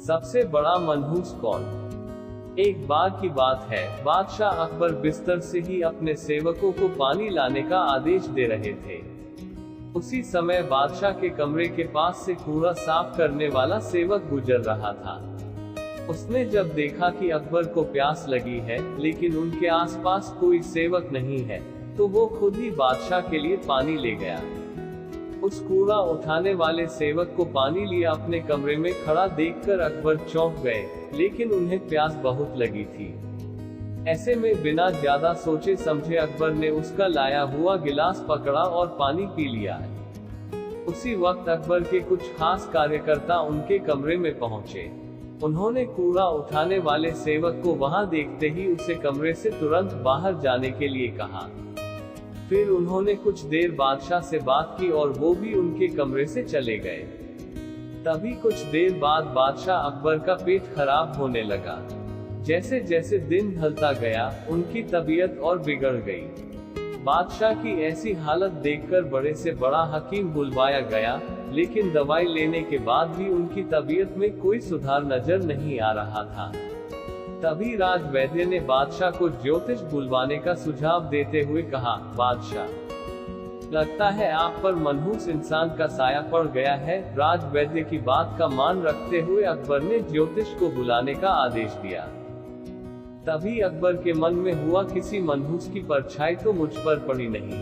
सबसे बड़ा मनहूस कौन? एक बार की बात है, बादशाह अकबर बिस्तर से ही अपने सेवकों को पानी लाने का आदेश दे रहे थे। उसी समय बादशाह के कमरे के पास से कूड़ा साफ करने वाला सेवक गुजर रहा था। उसने जब देखा कि अकबर को प्यास लगी है, लेकिन उनके आसपास कोई सेवक नहीं है, तो वो खुद ही बादशाह के लिए पानी ले गया। उस कूड़ा उठाने वाले सेवक को पानी लिया अपने कमरे में खड़ा देखकर अकबर चौंक गए, लेकिन उन्हें प्यास बहुत लगी थी। ऐसे में बिना ज्यादा सोचे समझे अकबर ने उसका लाया हुआ गिलास पकड़ा और पानी पी लिया। उसी वक्त अकबर के कुछ खास कार्यकर्ता उनके कमरे में पहुंचे। उन्होंने कूड़ा उठाने वाले सेवक को वहां देखते ही उसे कमरे से तुरंत बाहर जाने के लिए कहा। फिर उन्होंने कुछ देर बादशाह से बात की और वो भी उनके कमरे से चले गए। तभी कुछ देर बाद बादशाह अकबर का पेट खराब होने लगा। जैसे जैसे दिन ढलता गया, उनकी तबीयत और बिगड़ गई। बादशाह की ऐसी हालत देखकर बड़े से बड़ा हकीम बुलवाया गया, लेकिन दवाई लेने के बाद भी उनकी तबीयत में कोई सुधार नजर नहीं आ रहा था। तभी राज वैद्य ने बादशाह को ज्योतिष बुलवाने का सुझाव देते हुए कहा, बादशाह, लगता है आप पर मनहूस इंसान का साया पड़ गया है। राज वैद्य की बात का मान रखते हुए अकबर ने ज्योतिष को बुलाने का आदेश दिया। तभी अकबर के मन में हुआ, किसी मनहूस की परछाई तो मुझ पर पड़ी नहीं,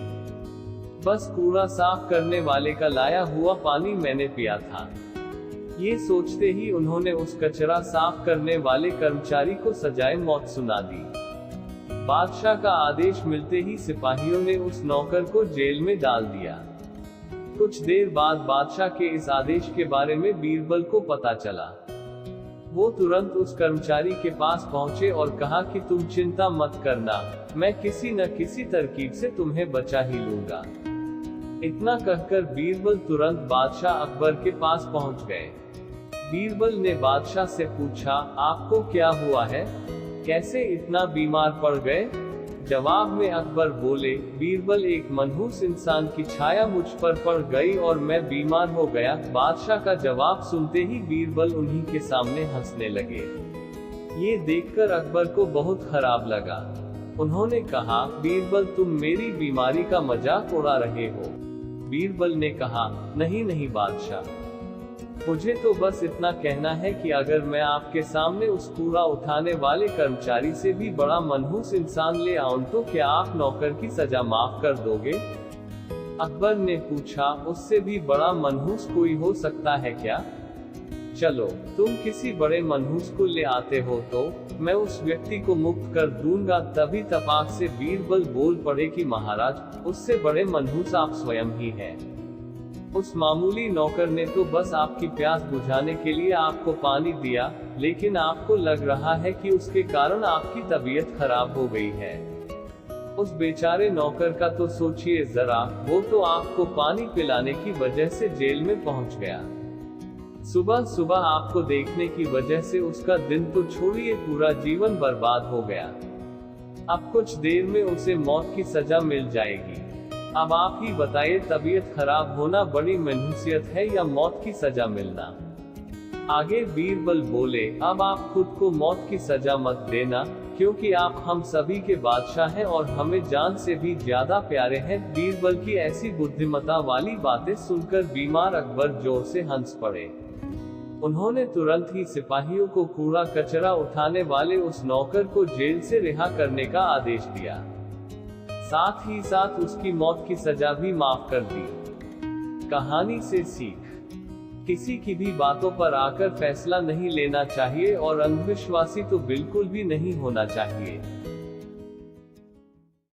बस कूड़ा साफ करने वाले का लाया हुआ पानी मैंने पिया था। ये सोचते ही उन्होंने उस कचरा साफ करने वाले कर्मचारी को सजाए मौत सुना दी। बादशाह का आदेश मिलते ही सिपाहियों ने उस नौकर को जेल में डाल दिया। कुछ देर बाद बादशाह के इस आदेश के बारे में बीरबल को पता चला। वो तुरंत उस कर्मचारी के पास पहुंचे और कहा कि तुम चिंता मत करना, मैं किसी न किसी तरकीब से तुम्हें बचा ही लूंगा। इतना कहकर बीरबल तुरंत बादशाह अकबर के पास पहुंच गए। बीरबल ने बादशाह से पूछा, आपको क्या हुआ है, कैसे इतना बीमार पड़ गए? जवाब में अकबर बोले, बीरबल, एक मनहूस इंसान की छाया मुझ पर पड़ गई और मैं बीमार हो गया। बादशाह का जवाब सुनते ही बीरबल उन्हीं के सामने हंसने लगे। ये देखकर अकबर को बहुत खराब लगा। उन्होंने कहा, बीरबल, तुम मेरी बीमारी का मजाक उड़ा रहे हो। बीरबल ने कहा, नहीं नहीं बादशाह, मुझे तो बस इतना कहना है कि अगर मैं आपके सामने उस कूड़ा उठाने वाले कर्मचारी से भी बड़ा मनहूस इंसान ले आऊं तो क्या आप नौकर की सजा माफ कर दोगे? अकबर ने पूछा, उससे भी बड़ा मनहूस कोई हो सकता है क्या? चलो, तुम किसी बड़े मनहूस को ले आते हो तो मैं उस व्यक्ति को मुक्त कर दूंगा। तभी तपाक से बीरबल बोल पड़े कि महाराज, उससे बड़े मनहूस आप स्वयं ही हैं। उस मामूली नौकर ने तो बस आपकी प्यास बुझाने के लिए आपको पानी दिया, लेकिन आपको लग रहा है कि उसके कारण आपकी तबीयत खराब हो गई है। उस बेचारे नौकर का तो सोचिए जरा, वो तो आपको पानी पिलाने की वजह से जेल में पहुंच गया। सुबह सुबह आपको देखने की वजह से उसका दिन तो छोड़िए, पूरा जीवन बर्बाद हो गया। अब कुछ देर में उसे मौत की सजा मिल जाएगी। अब आप ही बताइए, तबीयत खराब होना बड़ी मनहूसियत है या मौत की सजा मिलना? आगे बीरबल बोले, अब आप खुद को मौत की सजा मत देना, क्योंकि आप हम सभी के बादशाह हैं और हमें जान से भी ज्यादा प्यारे हैं। बीरबल की ऐसी बुद्धिमता वाली बातें सुनकर बीमार अकबर जोर से हंस पड़े। उन्होंने तुरंत ही सिपाहियों को कूड़ा कचरा उठाने वाले उस नौकर को जेल से रिहा करने का आदेश दिया। साथ ही साथ उसकी मौत की सजा भी माफ कर दी। कहानी से सीख, किसी की भी बातों पर आकर फैसला नहीं लेना चाहिए और अंधविश्वासी तो बिल्कुल भी नहीं होना चाहिए।